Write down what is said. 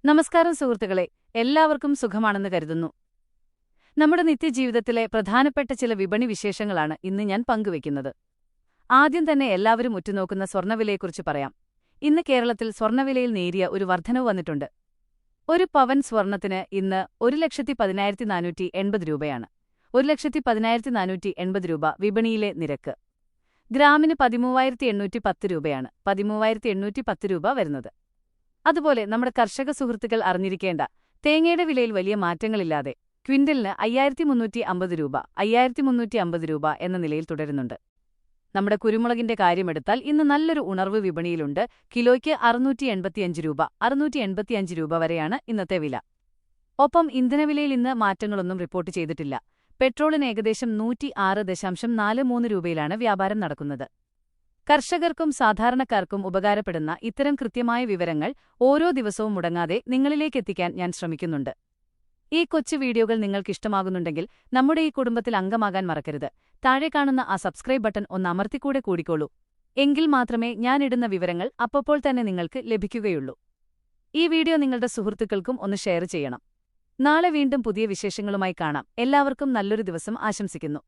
നമസ്കാരം സുഹൃത്തുക്കളെ, എല്ലാവർക്കും സുഖമാണെന്ന് കരുതുന്നു. നമ്മുടെ നിത്യജീവിതത്തിലെ പ്രധാനപ്പെട്ട ചില വിപണി വിശേഷങ്ങളാണ് ഇന്ന് ഞാൻ പങ്കുവയ്ക്കുന്നത്. ആദ്യം തന്നെ എല്ലാവരും ഉറ്റുനോക്കുന്ന സ്വർണ്ണവിലയെക്കുറിച്ച് പറയാം. ഇന്ന് കേരളത്തിൽ സ്വർണ്ണവിലയിൽ നേരിയ ഒരു വർധനവ് വന്നിട്ടുണ്ട്. ഒരു പവൻ സ്വർണ്ണത്തിന് ഇന്ന് 1,10,480 രൂപയാണ്. 1,10,480 രൂപ വിപണിയിലെ നിരക്ക്. ഗ്രാമിന് 13,810 രൂപയാണ്. 13,810 രൂപ വരുന്നത്. അതുപോലെ നമ്മുടെ കർഷക സുഹൃത്തുക്കൾ അറിഞ്ഞിരിക്കേണ്ട തേങ്ങയുടെ വിലയിൽ വലിയ മാറ്റങ്ങളില്ലാതെ ക്വിന്റലിന് 5,350 രൂപ 5,350 രൂപ എന്ന നിലയിൽ തുടരുന്നുണ്ട്. നമ്മുടെ കുരുമുളകിന്റെ കാര്യമെടുത്താൽ ഇന്ന് നല്ലൊരു ഉണർവ് വിപണിയിലുണ്ട്. കിലോയ്ക്ക് 685 രൂപ 685 രൂപ വരെയാണ് ഇന്നത്തെ വില. ഒപ്പം ഇന്ധനവിലയിൽ ഇന്ന് മാറ്റങ്ങളൊന്നും റിപ്പോർട്ട് ചെയ്തിട്ടില്ല. പെട്രോളിന് ഏകദേശം 106.43 രൂപയിലാണ് വ്യാപാരം നടക്കുന്നത്. കർഷകർക്കും സാധാരണക്കാർക്കും ഉപകാരപ്പെടുന്ന ഇത്തരം കൃത്യമായ വിവരങ്ങൾ ഓരോ ദിവസവും മുടങ്ങാതെ നിങ്ങളിലേക്കെത്തിക്കാൻ ഞാൻ ശ്രമിക്കുന്നുണ്ട്. ഈ കൊച്ചു വീഡിയോകൾ നിങ്ങൾക്കിഷ്ടമാകുന്നുണ്ടെങ്കിൽ നമ്മുടെ ഈ കുടുംബത്തിൽ അംഗമാകാൻ മറക്കരുത്. താഴെ കാണുന്ന ആ സബ്സ്ക്രൈബ് ബട്ടൺ ഒന്ന് അമർത്തിക്കൂടെ കൂടിക്കോളൂ. എങ്കിൽ മാത്രമേ ഞാനിടുന്ന വിവരങ്ങൾ അപ്പോൾ തന്നെ നിങ്ങൾക്ക് ലഭിക്കുകയുള്ളൂ. ഈ വീഡിയോ നിങ്ങളുടെ സുഹൃത്തുക്കൾക്കും ഒന്ന് ഷെയർ ചെയ്യണം. നാളെ വീണ്ടും പുതിയ വിശേഷങ്ങളുമായി കാണാം. എല്ലാവർക്കും നല്ലൊരു ദിവസം ആശംസിക്കുന്നു.